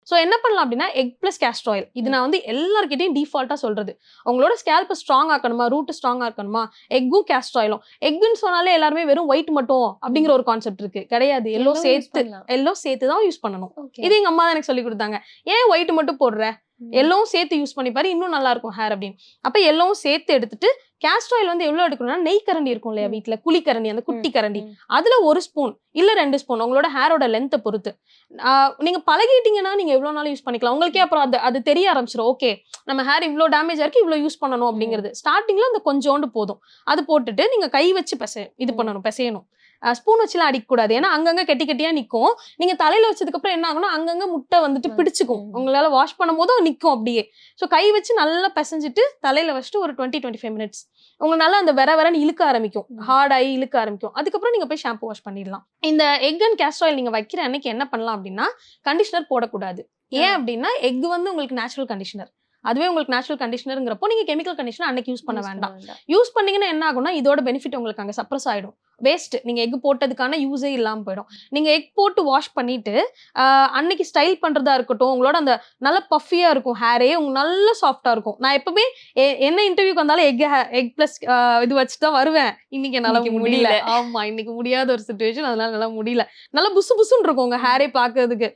So என்ன பண்ணலாம் அப்படின்னா எக் பிளஸ் கேஸ்டர் ஆயில். இது நான் வந்து எல்லார்கிட்டையும் டிஃபால்ட்டா சொல்றது. உங்களோட ஸ்கேல்ப் ஸ்ட்ராங் ஆக்கணுமா, ரூட் ஸ்ட்ராங்கா இருக்கணுமா, எக்கும் கேஸ்டர் ஆயிலும். எக்குன்னு சொன்னாலே எல்லாருமே வெறும் ஒயிட் மட்டும் அப்படிங்கிற ஒரு கான்செப்ட் இருக்கு. கிடையாது, எல்லோ சேர்த்து தான் யூஸ் பண்ணணும். இது எங்க அம்மா தான் எனக்கு சொல்லி கொடுத்தாங்க. ஏன் ஒயிட் மட்டும் போடுற, எல்லோவும் சேர்த்து யூஸ் பண்ணி பாரு, இன்னும் நல்லா இருக்கும் ஹேர் அப்படின்னு. அப்ப எல்லோவும் சேர்த்து எடுத்துட்டு கேஸ்டர் ஆயில் வந்து எவ்வளவு எடுக்கணும்னா, நெய் கரண்டி இருக்கும் இல்லையா வீட்டுல, குழிக்கரண்டி, அந்த குட்டி கரண்டி, அதுல 1 ஸ்பூன் இல்ல 2 ஸ்பூன் உங்களோட ஹேரோட லென்த்தை பொறுத்து. நீங்க பழகிட்டீங்கன்னா நீங்க எவ்வளவு நாளும் யூஸ் பண்ணிக்கலாம். உங்களுக்கே அப்புறம் அது தெரிய ஆரம்பிச்சிடும். ஓகே, நம்ம ஹேர் இவ்வளவு டேமேஜ் இருக்கு, இவ்வளவு யூஸ் பண்ணணும் அப்படிங்கிறது. ஸ்டார்டிங்ல அந்த கொஞ்சோண்டு போதும். அது போட்டுட்டு நீங்க கை வச்சு பிசையணும். ஸ்பூன் வச்சுலாம் அடிக்கக்கூடாது. ஏன்னா அங்கங்க கெட்டி கெட்டியா நிக்கும். நீங்க தலையில வச்சதுக்கு அப்புறம் என்ன ஆகும்னா, அங்கங்க முட்டை வந்துட்டு பிடிச்சுக்கும். உங்களால வாஷ் பண்ணும் போது நிக்கும் அப்படியே. ஸோ கை வச்சு நல்லா பிசைஞ்சிட்டு தலையில வச்சுட்டு ஒரு 20-25 மினிட்ஸ் உங்களால அந்த வரன்னு இழுக்க ஆரம்பிக்கும், ஹார்டாகி இழுக்க ஆரம்பிக்கும். அதுக்கப்புறம் நீங்க போய் ஷாம்பு வாஷ் பண்ணிடலாம். இந்த எக் அண்ட் கேஸ்டர் ஆயில் நீங்க வைக்கிற அன்னைக்கு என்ன பண்ணலாம் அப்படின்னா, கண்டிஷனர் போடக்கூடாது. ஏன் அப்படின்னா, எக் வந்து உங்களுக்கு நேச்சுரல் கண்டிஷனர். அதுவே உங்களுக்கு நேச்சுரல் கண்டிஷனருங்கிறப்போ நீங்க கெமிக்கல் கண்டிஷனர் அன்னைக்கு யூஸ் பண்ண வேண்டாம். யூஸ் பண்ணீங்கன்னா என்ன ஆகும்னா, இதோட பெனிஃபிட் உங்களுக்கு அங்க சப்ரஸ் ஆயிடும். வேஸ்ட். நீங்க எக் போட்டதுக்கான யூஸே இல்லாம போயிடும். நீங்க எக் போட்டு வாஷ் பண்ணிட்டு அன்னைக்கு ஸ்டைல் பண்றதா இருக்கட்டும், உங்களோட அந்த நல்ல பஃபியா இருக்கும் ஹேரே, உங்களுக்கு நல்ல சாஃப்டா இருக்கும். நான் எப்பவுமே என்ன இன்டர்வியூக்கு வந்தாலும் எக் பிளஸ் இது வச்சுட்டு தான் வருவேன். இன்னைக்கு என்னால முடியல. ஆமா, இன்னைக்கு முடியாத ஒரு சிச்சுவேஷன், அதனால நல்லா முடியல. நல்லா புசு புசுன்னு இருக்கும் உங்க ஹேரே பாக்குறதுக்கு.